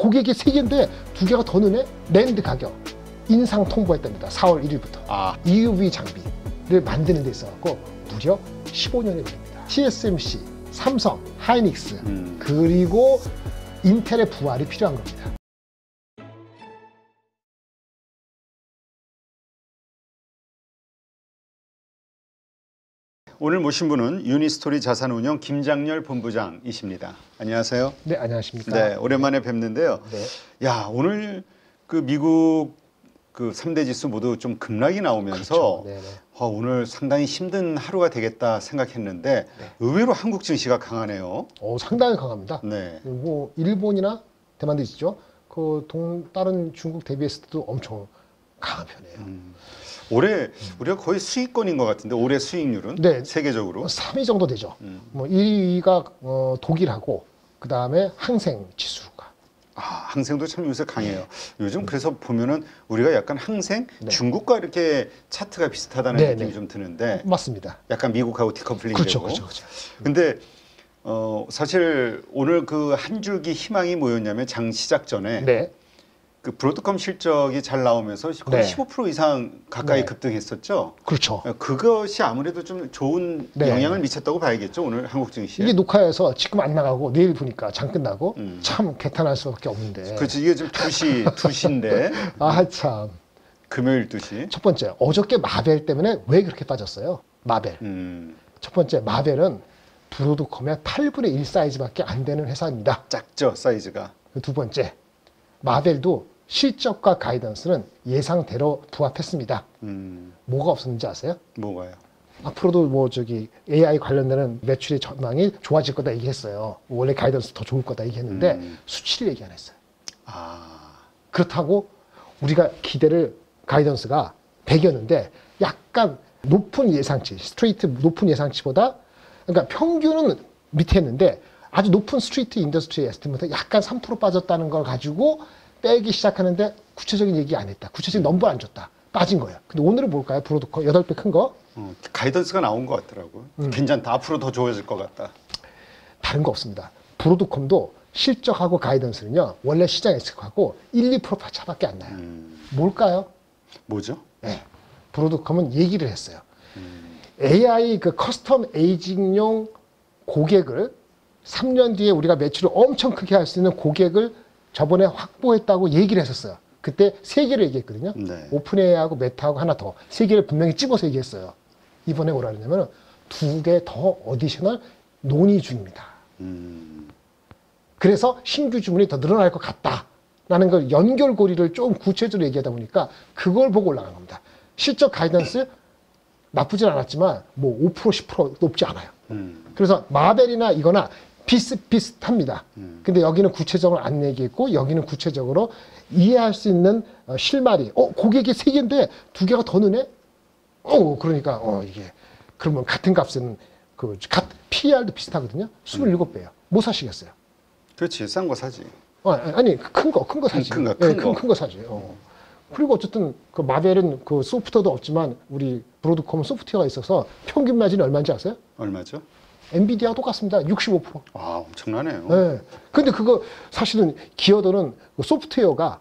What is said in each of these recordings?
고객이 3개인데 2개가 더 느네? 랜드 가격 인상 통보했답니다. 4월 1일부터. EUV 장비를 만드는 데 있어서 무려 15년이 걸립니다. TSMC, 삼성, 하이닉스 그리고 인텔의 부활이 필요한 겁니다. 오늘 모신 분은 유니스토리 자산운용 김장렬 본부장이십니다. 안녕하세요. 네, 안녕하십니까. 네, 오랜만에 뵙는데요. 네. 야, 오늘 그 미국 그 3대 지수 모두 좀 급락이 나오면서 그렇죠. 오늘 상당히 힘든 하루가 되겠다 생각했는데 의외로 한국 증시가 강하네요. 상당히 강합니다. 네. 뭐 일본이나 대만도 있죠. 그 다른 중국 대비했을 때도 엄청 강한 편이에요. 올해 우리가 거의 수익권인 것 같은데 올해 수익률은 네. 세계적으로 3위 정도 되죠. 뭐 1위가 독일하고 그 다음에 항생 지수가. 항생도 참 요새 강해요. 요즘 그래서 보면은 우리가 약간 항생 중국과 이렇게 차트가 비슷하다는 느낌이 좀 드는데 맞습니다. 약간 미국하고 디커플링 그렇죠, 되고. 그렇죠. 근데 사실 오늘 그 한 줄기 희망이 뭐였냐면 장 시작 전에 그 브로드컴 실적이 잘 나오면서 거의 15% 이상 가까이 급등했었죠. 그렇죠. 그것이 아무래도 좀 좋은 영향을 미쳤다고 봐야겠죠. 오늘 한국 증시에. 이게 녹화해서 지금 안 나가고 내일 보니까 장 끝나고 참 개탄할 수밖에 없는데. 그렇죠. 이게 지금 2시인데. 참. 금요일 2시. 첫 번째, 어저께 마벨 때문에 왜 그렇게 빠졌어요? 마벨. 첫 번째, 마벨은 브로드컴의 8분의 1 사이즈밖에 안 되는 회사입니다. 작죠, 사이즈가. 두 번째, 마벨도 실적과 가이던스는 예상대로 부합했습니다. 뭐가 없었는지 아세요? 뭐가요? 앞으로도 AI 관련되는 매출의 전망이 좋아질 거다 얘기했어요. 원래 가이던스 더 좋을 거다 얘기했는데 수치를 얘기 안 했어요. 그렇다고 우리가 가이던스가 100이었는데 약간 높은 예상치, 스트레이트 높은 예상치보다 그러니까 평균은 밑에 했는데 아주 높은 스트리트 인더스트리 에스티메이트 약간 3% 빠졌다는 걸 가지고 빼기 시작하는데 구체적인 얘기 안 했다. 구체적인 넘버 안 줬다. 빠진 거예요. 근데 오늘은 뭘까요? 브로드컴 8배 큰 거? 가이던스가 나온 것 같더라고요. 괜찮다. 앞으로 더 좋아질 것 같다. 다른 거 없습니다. 브로드컴도 실적하고 가이던스는요. 원래 시장 예측하고 1, 2% 차밖에 안 나요. 뭘까요? 뭐죠? 네. 브로드컴은 얘기를 했어요. AI 그 커스텀 에이징용 고객을 3년 뒤에 우리가 매출을 엄청 크게 할 수 있는 고객을 저번에 확보했다고 얘기를 했었어요. 그때 3개를 얘기했거든요. 오픈AI하고 메타하고 하나 더. 3개를 분명히 집어서 얘기했어요. 이번에 뭐라 그러냐면 2개 더 어디셔널 논의 중입니다. 그래서 신규 주문이 더 늘어날 것 같다. 라는 걸 연결고리를 좀 구체적으로 얘기하다 보니까 그걸 보고 올라간 겁니다. 실적 가이던스 나쁘진 않았지만 뭐 5% 10% 높지 않아요. 그래서 마벨이나 이거나 비슷비슷합니다. 근데 여기는 구체적으로 안 얘기했고 여기는 구체적으로 이해할 수 있는 실마리. 고객이 3개인데 2개가 더 느네? 그러니까 이게 그러면 같은 값은 PER도 비슷하거든요. 27배예요. 뭐 사시겠어요? 그렇지. 싼 거 사지. 아니 큰 거 사지. 큰 거 사지. 그리고 어쨌든 그 마벨은 그 소프트웨어도 없지만 우리 브로드컴은 소프트웨어가 있어서 평균 마진이 얼마인지 아세요? 얼마죠? 엔비디아와 똑같습니다. 65%. 엄청나네요. 네. 근데 그거 사실은 기어들은 소프트웨어가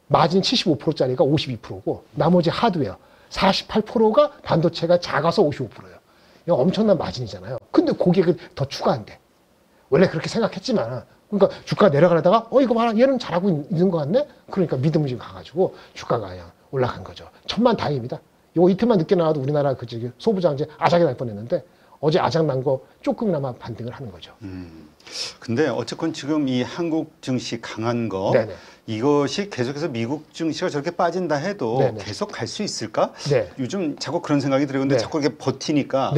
마진 75%짜리가 52%고 나머지 하드웨어 48%가 반도체가 작아서 55%예요. 이거 엄청난 마진이잖아요. 근데 고객은 더 추가한대. 원래 그렇게 생각했지만 그러니까 주가가 내려가다가 이거 봐라 얘는 잘하고 있는 것 같네. 그러니까 믿음이 좀 가가지고 주가가 그냥 올라간 거죠. 천만다행입니다. 이거 이틀만 늦게 나와도 우리나라 소부장제 아작이 날 뻔했는데 어제 아작 난 거 조금이나마 반등을 하는 거죠. 근데 어쨌건 지금 이 한국 증시 강한 거 이것이 계속해서 미국 증시가 저렇게 빠진다 해도 계속 갈 수 있을까? 요즘 자꾸 그런 생각이 들어요. 근데 자꾸 이렇게 버티니까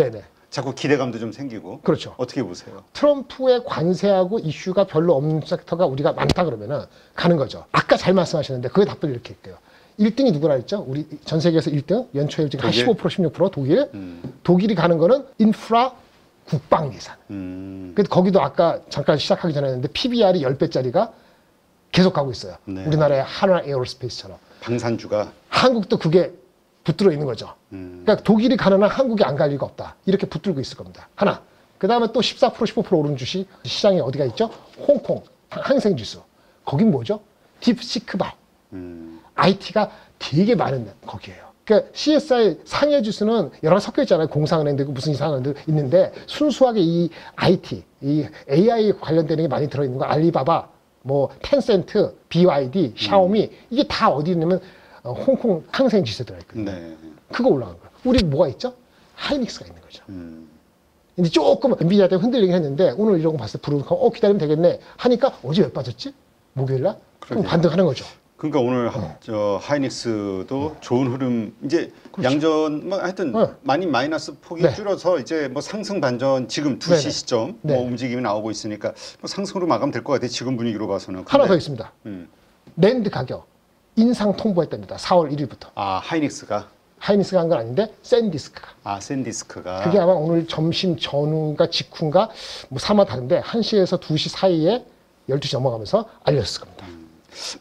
자꾸 기대감도 좀 생기고. 그렇죠. 어떻게 보세요? 트럼프의 관세하고 이슈가 별로 없는 섹터가 우리가 많다 그러면은 가는 거죠. 아까 잘 말씀하셨는데 그게 답변을 이렇게 할게요. 1등이 누구라 했죠? 우리 전 세계에서 1등 연초에 지금 한 15% 16% 독일. 독일이 가는 거는 인프라 국방 예산. 근데 거기도 아까 잠깐 시작하기 전에 했는데 PBR이 10배짜리가 계속 가고 있어요. 우리나라의 한화 에어로스페이스처럼. 방산주가. 한국도 그게 붙들어 있는 거죠. 그러니까 독일이 가는 한 한국이 안 갈 리가 없다. 이렇게 붙들고 있을 겁니다. 하나. 그 다음에 또 14% 15% 오른 주식 시장에 어디가 있죠? 홍콩 항생지수. 거긴 뭐죠? 딥시크발. IT가 되게 많은 거기에요. 그러니까 CSI 상해 지수는 여러 가지 섞여 있잖아요. 공상은행도 있고 무슨 이상한 은행도 있는데 순수하게 이 IT, 이 AI 관련되는 게 많이 들어있는 거 알리바바, 뭐 텐센트, BYD, 샤오미 이게 다 어디 있냐면 홍콩 항생 지수에 들어있거든요. 네. 그거 올라간 거예요. 우리 뭐가 있죠? 하이닉스가 있는 거죠. 근데 조금 엔비디아 때문에 흔들리긴 했는데 오늘 이런 거 봤을 때 부르고 기다리면 되겠네 하니까 어제 왜 빠졌지? 목요일날? 그럼 반등하는 거죠. 그러니까 오늘 저 하이닉스도 좋은 흐름 이제 그렇죠. 양전 뭐 하여튼 많이 마이너스 폭이 줄어서 이제 뭐 상승 반전 지금 2시 시점 뭐 움직임이 나오고 있으니까 뭐 상승으로 마감될 것 같아요. 지금 분위기로 봐서는. 하나 더 있습니다. 랜드 가격 인상 통보했답니다. 4월 1일부터. 아 하이닉스가 한 건 아닌데 샌디스크가. 아 샌디스크가. 그게 아마 오늘 점심 전후인가 직후인가 뭐 사마 다른데 1시에서 2시 사이에 12시 넘어가면서 알렸을 겁니다.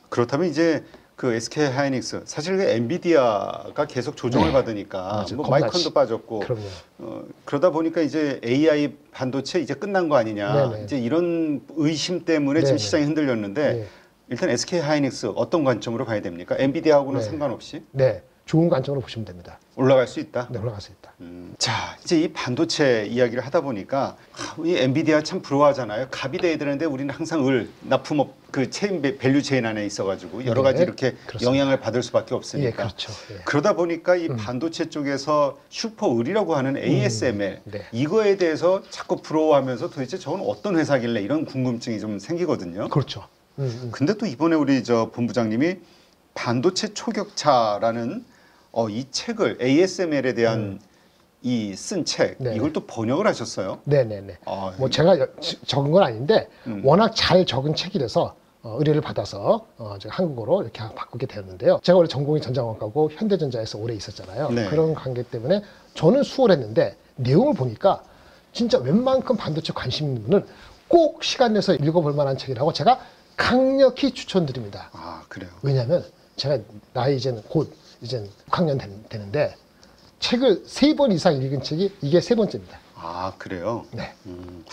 그렇다면 이제 그 SK 하이닉스 사실 그 엔비디아가 계속 조정을 받으니까 뭐 마이컨도 빠졌고 그러다 보니까 이제 AI 반도체 이제 끝난 거 아니냐 이제 이런 의심 때문에 지금 시장이 흔들렸는데 일단 SK 하이닉스 어떤 관점으로 봐야 됩니까? 엔비디아하고는 상관없이? 네, 좋은 관점으로 보시면 됩니다. 올라갈 수 있다? 네, 올라갈 수 있다. 자, 이제 이 반도체 이야기를 하다 보니까 이 엔비디아 참 부러워하잖아요. 갑이 돼야 되는데 우리는 항상 납품업 그 체인 밸류 체인 안에 있어가지고 여러 가지 이렇게 영향을 받을 수밖에 없으니까. 예, 그렇죠. 예. 그러다 보니까 이 반도체 쪽에서 슈퍼을이라고 하는 ASML 이거에 대해서 자꾸 부러워하면서 도대체 저건 어떤 회사길래 이런 궁금증이 좀 생기거든요. 그렇죠. 근데 또 이번에 우리 저 본부장님이 반도체 초격차라는 이 책을 ASML에 대한 이 쓴 책 이걸 또 번역을 하셨어요? 네네네. 뭐 제가 적은 건 아닌데 워낙 잘 적은 책이라서 의뢰를 받아서 제가 한국어로 이렇게 바꾸게 되었는데요. 제가 원래 전공이 전자공학과고 현대전자에서 오래 있었잖아요. 그런 관계 때문에 저는 수월했는데 내용을 보니까 진짜 웬만큼 반도체 관심 있는 분은 꼭 시간 내서 읽어볼 만한 책이라고 제가 강력히 추천드립니다. 아 그래요? 왜냐하면 제가 나이 이제는 곧 6학년 되는데 책을 3번 이상 읽은 책이 이게 3번째입니다. 아 그래요? 네.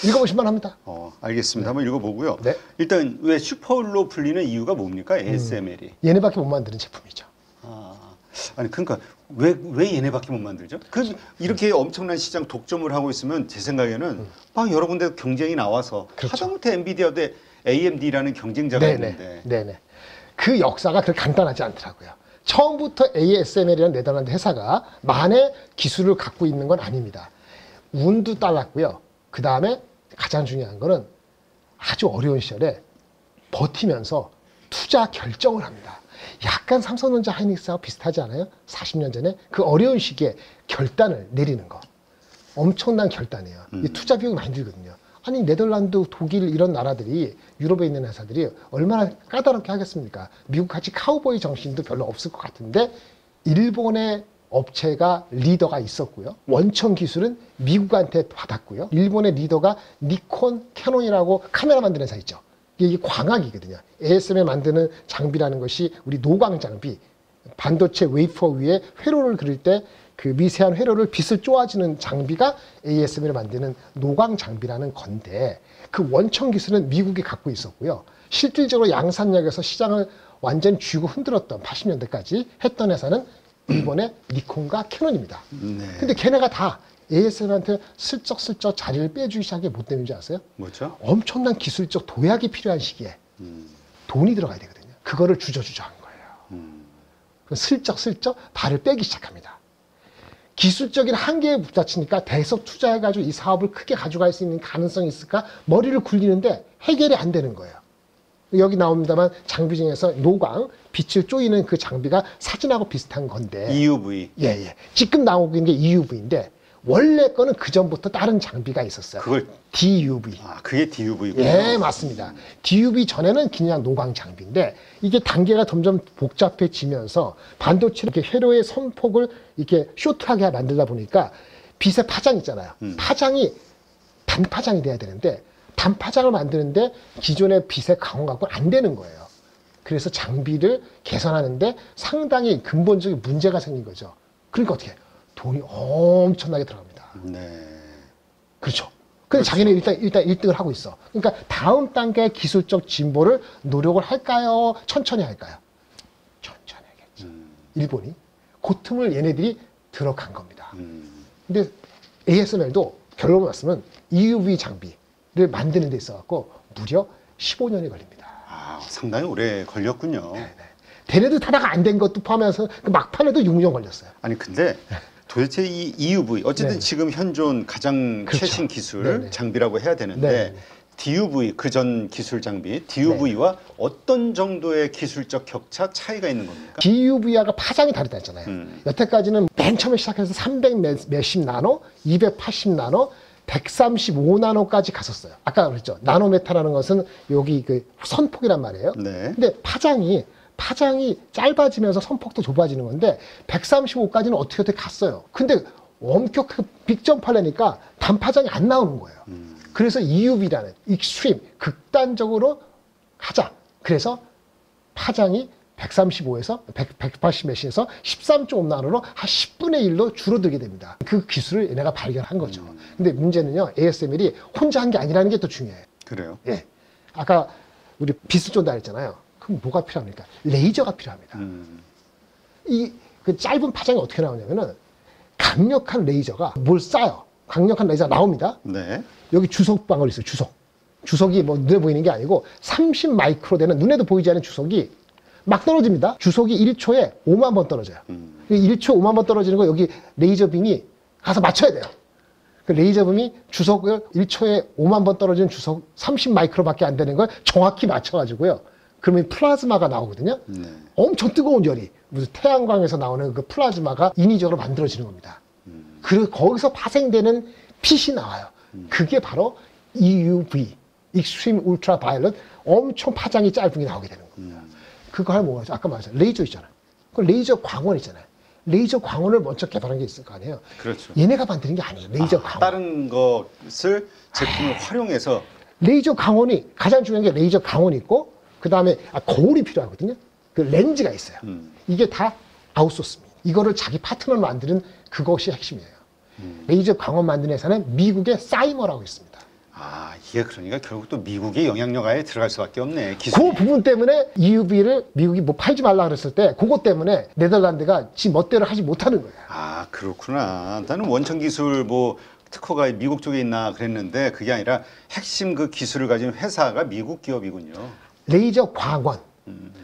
읽어보실만 합니다. 알겠습니다. 한번 읽어보고요. 일단 왜 슈퍼을로 불리는 이유가 뭡니까? ASML이. 얘네밖에 못 만드는 제품이죠. 아니 그러니까 왜 얘네밖에 못 만들죠? 이렇게 엄청난 시장 독점을 하고 있으면 제 생각에는 막 여러 군데 경쟁이 나와서 하다못해 엔비디아 대 AMD라는 경쟁자가 있는데. 네네. 그 역사가 그렇게 간단하지 않더라고요. 처음부터 ASML이라는 네덜란드 회사가 만의 기술을 갖고 있는 건 아닙니다. 운도 따랐고요. 그 다음에 가장 중요한 거는 아주 어려운 시절에 버티면서 투자 결정을 합니다. 약간 삼성전자 하이닉스하고 비슷하지 않아요? 40년 전에 그 어려운 시기에 결단을 내리는 거. 엄청난 결단이에요. 이 투자 비용이 많이 들거든요. 아니 네덜란드, 독일 이런 나라들이 유럽에 있는 회사들이 얼마나 까다롭게 하겠습니까? 미국같이 카우보이 정신도 별로 없을 것 같은데 일본의 업체가 리더가 있었고요. 원천 기술은 미국한테 받았고요. 일본의 리더가 니콘, 캐논이라고 카메라 만드는 회사 있죠. 이게 광학이거든요. ASML 만드는 장비라는 것이 우리 노광 장비, 반도체 웨이퍼 위에 회로를 그릴 때 그 미세한 회로를 빛을 쪼아주는 장비가 ASML을 만드는 노광 장비라는 건데 그 원천 기술은 미국이 갖고 있었고요. 실질적으로 양산역에서 시장을 완전히 쥐고 흔들었던 80년대까지 했던 회사는 일본의 니콘과 캐논입니다. 근데 걔네가 다 ASML한테 슬쩍슬쩍 자리를 빼주기 시작한 게 뭐 때문인지 아세요? 뭐죠? 엄청난 기술적 도약이 필요한 시기에 돈이 들어가야 되거든요. 그거를 주저주저 한 거예요. 슬쩍슬쩍 발을 빼기 시작합니다. 기술적인 한계에 부딪히니까 대서 투자해가지고 이 사업을 크게 가져갈 수 있는 가능성이 있을까? 머리를 굴리는데 해결이 안 되는 거예요. 여기 나옵니다만 장비 중에서 노광, 빛을 쪼이는 그 장비가 사진하고 비슷한 건데 EUV. 예. 지금 나오고 있는 게 EUV인데 원래 거는 그 전부터 다른 장비가 있었어요. 그걸 DUV. 그게 DUV군요. 예, 맞습니다. DUV 전에는 그냥 노광 장비인데 이게 단계가 점점 복잡해지면서 반도체 이렇게 회로의 선폭을 이렇게 쇼트하게 만들다 보니까 빛의 파장 있잖아요. 파장이 단파장이 돼야 되는데 단파장을 만드는데 기존의 빛의 강원 갖고는 안 되는 거예요. 그래서 장비를 개선하는데 상당히 근본적인 문제가 생긴 거죠. 그러니까 어떻게 해요? 돈이 엄청나게 들어갑니다. 네. 그렇죠. 근데 자기는 일단 1등을 하고 있어. 그러니까 다음 단계의 기술적 진보를 노력을 할까요? 천천히 할까요? 천천히 하겠죠. 일본이. 그 틈을 얘네들이 들어간 겁니다. 근데 ASML도 결론을 말씀은 EUV 장비를 만드는 데 있어갖고 무려 15년이 걸립니다. 아, 상당히 오래 걸렸군요. 네네. 대내도 하다가 안 된 것도 포함해서 그 막판에도 6년 걸렸어요. 아니 근데 도대체 이 EUV 어쨌든 네네. 지금 현존 가장 그렇죠. 최신 기술 네네. 장비라고 해야 되는데 네네. DUV 그전 기술 장비 DUV와 어떤 정도의 기술적 격차 차이가 있는 겁니까? DUV하고 파장이 다르다 했잖아요. 여태까지는 맨 처음에 시작해서 300 몇십 나노, 280 나노, 135 나노까지 갔었어요. 아까 그랬죠. 나노메타라는 것은 여기 그 선폭이란 말이에요. 네. 근데 파장이 짧아지면서 선폭도 좁아지는 건데 135까지는 어떻게 갔어요. 근데 엄격하게 빅점프하려니까 단파장이 안 나오는 거예요. 그래서 EUV라는 익스트림 극단적으로 하자. 그래서 파장이 135에서 180 메시에서 13.5 나노로 한 10분의 1로 줄어들게 됩니다. 그 기술을 얘네가 발견한 거죠. 근데 문제는요, ASML이 혼자 한 게 아니라는 게 더 중요해요. 그래요? 예. 아까 우리 빛을 쫀다 했잖아요. 그럼 뭐가 필요합니까? 레이저가 필요합니다. 그 짧은 파장이 어떻게 나오냐면은 강력한 레이저가 뭘 쏴요. 강력한 레이저가 나옵니다. 네. 여기 주석방울 있어요. 주석이 뭐 눈에 보이는 게 아니고 30 마이크로 되는 눈에도 보이지 않는 주석이 막 떨어집니다. 주석이 1초에 5만 번 떨어져요. 1초 5만 번 떨어지는 거 여기 레이저 빔이 가서 맞춰야 돼요. 그 레이저 빔이 주석을 1초에 5만 번 떨어지는 주석 30 마이크로밖에 안 되는 걸 정확히 맞춰가지고요. 그러면 플라즈마가 나오거든요. 네. 엄청 뜨거운 열이 무슨 태양광에서 나오는 그 플라즈마가 인위적으로 만들어지는 겁니다. 그리고 거기서 파생되는 빛이 나와요. 그게 바로 EUV, Extreme Ultraviolet, 엄청 파장이 짧은 게 나오게 되는 겁니다. 그거 하면 뭐가 아까 말했잖아요. 레이저 있잖아요. 그 레이저 광원 있잖아요. 레이저 광원을 먼저 개발한 게 있을 거 아니에요. 그렇죠. 얘네가 만드는 게 아니에요. 레이저 광원. 다른 것을 제품을 활용해서 레이저 광원이 가장 중요한 게 레이저 광원이 있고 그 다음에 거울이 필요하거든요. 그 렌즈가 있어요. 이게 다 아웃소스입니다. 이거를 자기 파트너로 만드는 그것이 핵심이에요. 레이저 광원 만드는 회사는 미국의 사이머라고 있습니다. 아, 이게 그러니까 결국 또 미국의 영향력 안에 들어갈 수밖에 없네. 기술이. 그 부분 때문에 EUV를 미국이 뭐 팔지 말라 그랬을 때 그것 때문에 네덜란드가 지 멋대로 하지 못하는 거예요. 아, 그렇구나. 나는 원천 기술 뭐 특허가 미국 쪽에 있나 그랬는데 그게 아니라 핵심 그 기술을 가진 회사가 미국 기업이군요. 레이저 광원.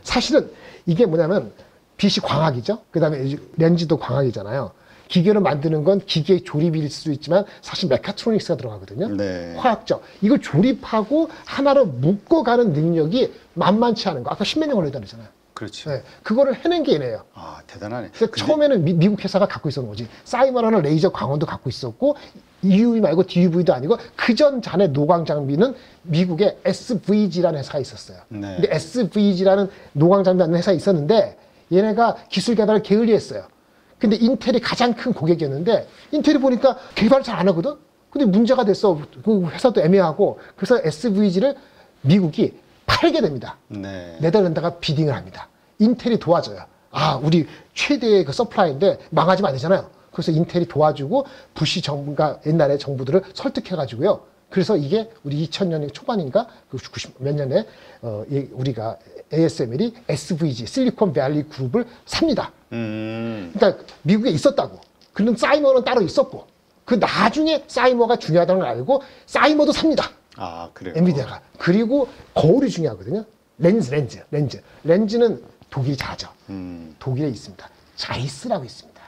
사실은 이게 뭐냐면 빛이 광학이죠. 그 다음에 렌즈도 광학이잖아요. 기계를 만드는 건 기계 조립일 수도 있지만 사실 메카트로닉스가 들어가거든요. 네. 화학적. 이걸 조립하고 하나로 묶어가는 능력이 만만치 않은 거. 아까 10몇 년 걸렸다 그랬잖아요. 그렇죠. 네. 그거를 해낸 게 얘네예요. 아, 대단하네. 근데 처음에는 미국 회사가 갖고 있었던 거지. 사이머라는 레이저 광원도 갖고 있었고 EUV 말고 DUV도 아니고 그전 잔의 노광 장비는 미국의 SVG라는 회사가 있었어요. 네. 근데 SVG라는 노광 장비 하는 회사가 있었는데 얘네가 기술 개발을 게을리했어요. 근데 인텔이 가장 큰 고객이었는데 인텔이 보니까 개발을 잘 안 하거든. 근데 문제가 됐어. 그 회사도 애매하고 그래서 SVG를 미국이 팔게 됩니다. 네. 네덜란드가 비딩을 합니다. 인텔이 도와줘요. 아, 우리 최대의 그 서플라이인데 망하지면 안 되잖아요. 그래서 인텔이 도와주고 부시 정부가 옛날에 정부들을 설득해가지고요. 그래서 이게 우리 2000년 초반인가 90 몇 년에 우리가 ASML이 SVG 실리콘 밸리 그룹을 삽니다. 그러니까 미국에 있었다고. 그런 사이머는 따로 있었고 그 나중에 사이머가 중요하다는 걸 알고 사이머도 삽니다. 아, 그래요. 엔비디아가. 그리고 거울이 중요하거든요. 렌즈는 독일이 잘하죠. 독일에 있습니다. 자이스라고 있습니다.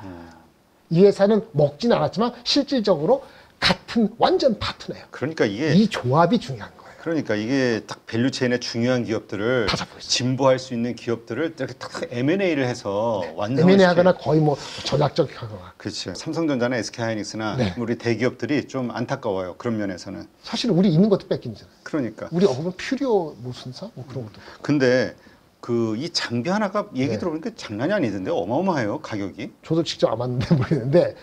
이 회사는 먹진 않았지만 실질적으로 같은 완전 파트너예요. 그러니까 이게 이 조합이 중요한 거예요. 그러니까 이게 딱 밸류체인의 중요한 기업들을 다 잡고 있어요. 진보할 수 있는 기업들을 이렇게 딱 M&A를 해서 완성을 M&A 하거나 거의 뭐 전략적 하거나. 그렇죠. 삼성전자나 SK하이닉스나 네. 우리 대기업들이 좀 안타까워요. 그런 면에서는. 사실 우리 있는 것도 뺏긴잖아요. 그러니까. 우리 어그면 퓨리오 무슨사 뭐 그런 것도. 근데 그 이 장비 하나가 얘기 네. 들어보니까 장난이 아니던데 어마어마해요. 가격이. 저도 직접 안 봤는데 모르겠는데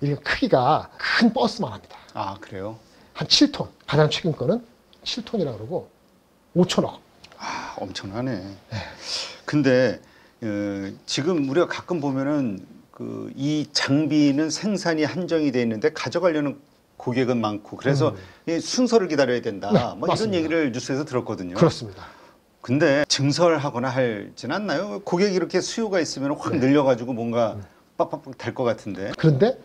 이게 크기가 큰 버스만 합니다. 아, 그래요? 한 7톤. 가장 최근 거는 7톤이라고 그러고 5천억. 아, 엄청나네. 근데 지금 우리가 가끔 보면은 그 이 장비는 생산이 한정이 돼 있는데 가져가려는 고객은 많고 그래서 이 순서를 기다려야 된다. 네, 뭐 맞습니다. 이런 얘기를 뉴스에서 들었거든요. 그렇습니다. 근데 증설하거나 할진 않나요? 고객이 이렇게 수요가 있으면 확 네. 늘려가지고 뭔가 빡빡빡 될 것 같은데. 그런데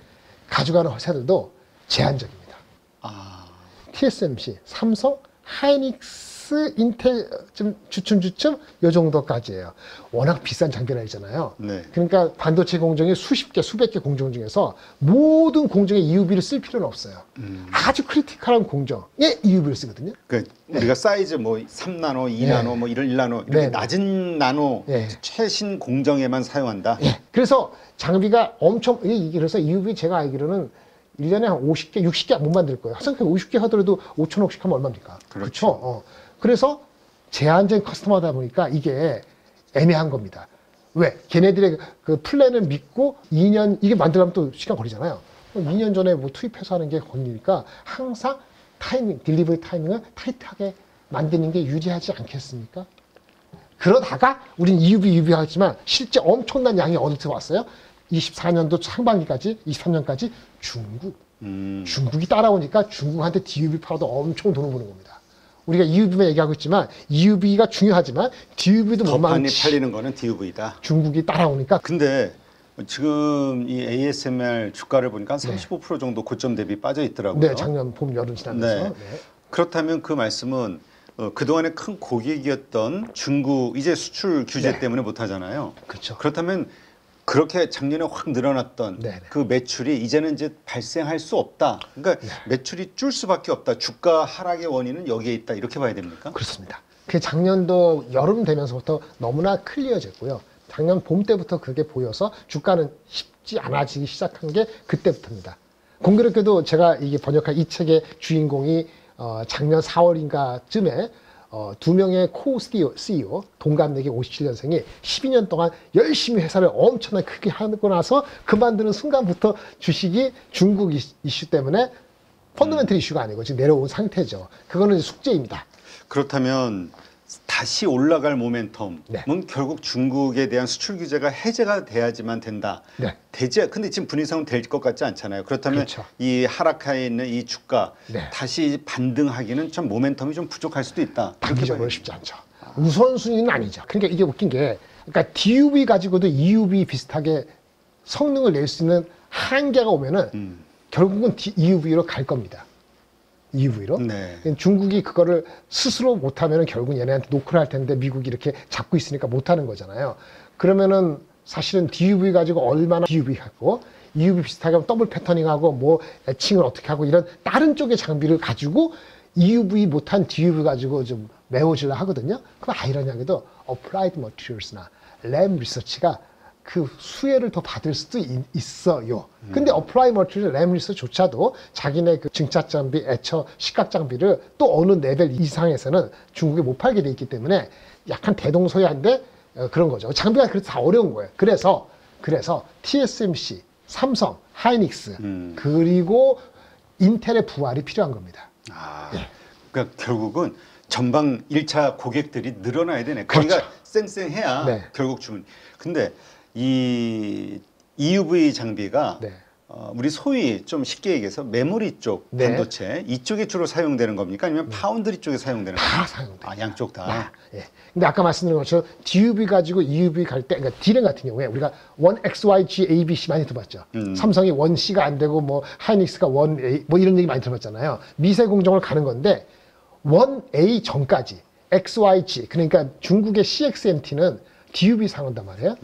가져가는 회사들도 제한적입니다. 아. TSMC, 삼성, 하이닉스, 인텔 좀 주춤주춤 요 정도까지예요. 워낙 비싼 장비라 있잖아요. 네. 그러니까 반도체 공정이 수십 개, 수백 개 공정 중에서 모든 공정에 EUV를 쓸 필요는 없어요. 아주 크리티컬한 공정에 EUV를 쓰거든요. 그러니까 우리가 사이즈 뭐 3나노, 2나노, 뭐 1나노 이렇게 낮은 나노 최신 공정에만 사용한다. 그래서 장비가 엄청 이게 그래서 EUV 제가 알기로는 1년에 한 50개, 60개 못 만들 거예요. 하여튼 50개 하더라도 5천억씩 하면 얼마입니까? 그렇죠. 그래서 제한적인 커스터머다 보니까 이게 애매한 겁니다. 왜? 걔네들의 그 플랜을 믿고 2년, 이게 만들려면 또 시간 걸리잖아요. 2년 전에 뭐 투입해서 하는 게 걸리니까 항상 타이밍, 딜리버리 타이밍을 타이트하게 만드는 게 유리하지 않겠습니까? 그러다가 우린 EUV 하지만 실제 엄청난 양이 어디서 왔어요? 24년도 상반기까지, 23년까지 중국이 따라오니까 중국한테 DUV 팔아도 엄청 돈을 버는 겁니다. 우리가 EUV만 얘기하고 있지만 EUV가 중요하지만 DUV도 더 많이 팔리는 거는 DUV다. 중국이 따라오니까. 근데 지금 이 ASML 주가를 보니까 35% 정도 고점 대비 빠져 있더라고요. 네, 작년 봄, 여름 지나면서. 네. 그렇다면 그 말씀은 그동안에 큰 고객이었던 중국 이제 수출 규제 때문에 못 하잖아요. 그렇죠. 그렇다면 그렇게 작년에 확 늘어났던 그 매출이 이제는 이제 발생할 수 없다. 그러니까 매출이 줄 수밖에 없다. 주가 하락의 원인은 여기에 있다. 이렇게 봐야 됩니까? 그렇습니다. 그 작년도 여름 되면서부터 너무나 클리어졌고요. 작년 봄 때부터 그게 보여서 주가는 쉽지 않아지기 시작한 게 그때부터입니다. 공교롭게도 제가 이게 번역한 이 책의 주인공이 작년 4월인가쯤에 두 명의 코 CEO, 동갑내기 57년생이 12년 동안 열심히 회사를 엄청나게 크게 하고 나서 그만두는 순간부터 주식이 중국 이슈 때문에 펀더멘털 이슈가 아니고 지금 내려온 상태죠. 그거는 숙제입니다. 그렇다면 다시 올라갈 모멘텀은 결국 중국에 대한 수출 규제가 해제가 돼야지만 된다. 근데 지금 분위기상은 될 것 같지 않잖아요. 그렇다면 이 하락해 있는 이 주가 다시 반등하기는 좀 모멘텀이 좀 부족할 수도 있다. 단기적으로 쉽지 않죠. 우선순위는 아니죠. 그러니까 이게 웃긴 게, 그러니까 DUV 가지고도 EUV 비슷하게 성능을 낼 수 있는 한계가 오면은 결국은 EUV로 갈 겁니다. EUV로. 중국이 그거를 스스로 못하면 결국 얘네한테 노크를 할 텐데 미국이 이렇게 잡고 있으니까 못하는 거잖아요. 그러면은 사실은 DUV 가지고 얼마나 DUV 하고 EUV 비슷하게 하면 더블 패터닝하고 뭐 애칭을 어떻게 하고 이런 다른 쪽의 장비를 가지고 EUV 못한 DUV 가지고 좀 메워지려 하거든요. 그럼 아이러니하게도 Applied Materials나 램 리서치가 그 수혜를 더 받을 수도 있어요. 근데 어플라이 머티리얼 램 리서치조차도 자기네 그 증착 장비, 애처, 시각 장비를 또 어느 레벨 이상에서는 중국에 못 팔게 돼 있기 때문에 약간 대동소이한데 그런 거죠. 장비가 그래서 다 어려운 거예요. 그래서 TSMC, 삼성, 하이닉스 그리고 인텔의 부활이 필요한 겁니다. 그러니까 결국은 전방 1차 고객들이 늘어나야 되네. 거기가 쌩쌩해야 결국 주문. 근데 이 EUV 장비가 우리 소위 좀 쉽게 얘기해서 메모리 쪽 반도체 이쪽에 주로 사용되는 겁니까? 아니면 파운드리 쪽에 사용되는 겁니까? 다 사용돼요. 양쪽 다. 근데 아까 말씀드린 것처럼 DUV 가지고 EUV 갈 때, 그러니까 D램 같은 경우에 우리가 1XYG ABC 많이 들어봤죠. 삼성이 1C가 안 되고 뭐 하이닉스가 1A 뭐 이런 얘기 많이 들어봤잖아요. 미세 공정을 가는 건데 1A 전까지 XYG 그러니까 중국의 CXMT는 DUV 사용한단 말이에요.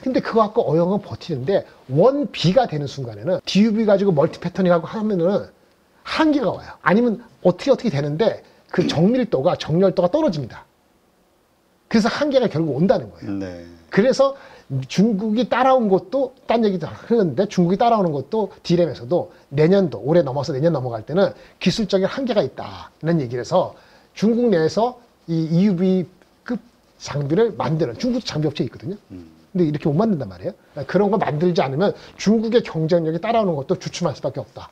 근데 그거 갖고 어영은 버티는데 1B가 되는 순간에는 DUV 가지고 멀티 패터닝하고 하면은 한계가 와요. 아니면 어떻게 되는데 그 정밀도가 정렬도가 떨어집니다. 그래서 한계가 결국 온다는 거예요. 그래서 중국이 따라온 것도 딴 얘기도 하는데 중국이 따라오는 것도 D램에서도 내년도 올해 넘어서 내년 넘어갈 때는 기술적인 한계가 있다는 얘기를 해서 중국 내에서 이 EUV급 장비를 만드는 중국 장비업체 있거든요. 근데 이렇게 못 만든단 말이에요. 그런 거 만들지 않으면 중국의 경쟁력이 따라오는 것도 주춤할 수밖에 없다.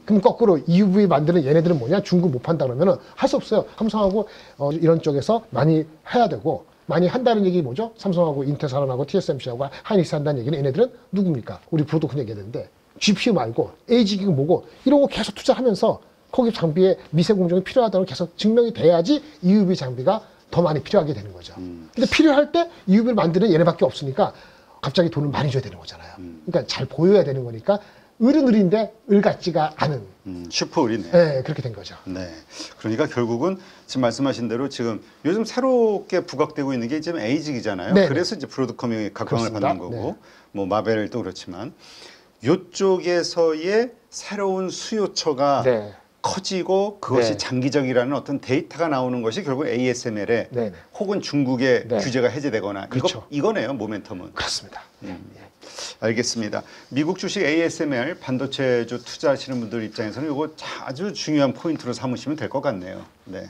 그럼 거꾸로 EUV 만드는 얘네들은 뭐냐? 중국 못 판다 그러면 할 수 없어요. 삼성하고 이런 쪽에서 많이 해야 되고 많이 한다는 얘기 뭐죠? 삼성하고 인텔사람하고 TSMC하고 하이닉스 한다는 얘기는 얘네들은 누굽니까? 우리 보도 큰 얘기했는데 GPU 말고 AG 기기 뭐고 이런 거 계속 투자하면서 거기 장비에 미세 공정이 필요하다고 계속 증명이 돼야지 EUV 장비가 더 많이 필요하게 되는 거죠. 근데 필요할 때 EUV를 만드는 얘네밖에 없으니까 갑자기 돈을 많이 줘야 되는 거잖아요. 그러니까 잘 보여야 되는 거니까 을은 을인데 을 같지가 않은 슈퍼 을이네. 네, 그렇게 된 거죠. 네. 그러니까 결국은 지금 말씀하신 대로 지금 요즘 새롭게 부각되고 있는 게 지금 에이직이잖아요. 네네. 그래서 이제 브로드컴이 각광을 그렇습니다. 받는 거고 네. 뭐 마벨도 그렇지만 이쪽에서의 새로운 수요처가 네. 커지고 그것이 네. 장기적이라는 어떤 데이터가 나오는 것이 결국 ASML에 네네. 혹은 중국의 네. 규제가 해제되거나 그렇죠. 이거네요, 모멘텀은. 그렇습니다. 알겠습니다. 미국 주식 ASML 반도체주 투자하시는 분들 입장에서는 이거 아주 중요한 포인트로 삼으시면 될 것 같네요. 네.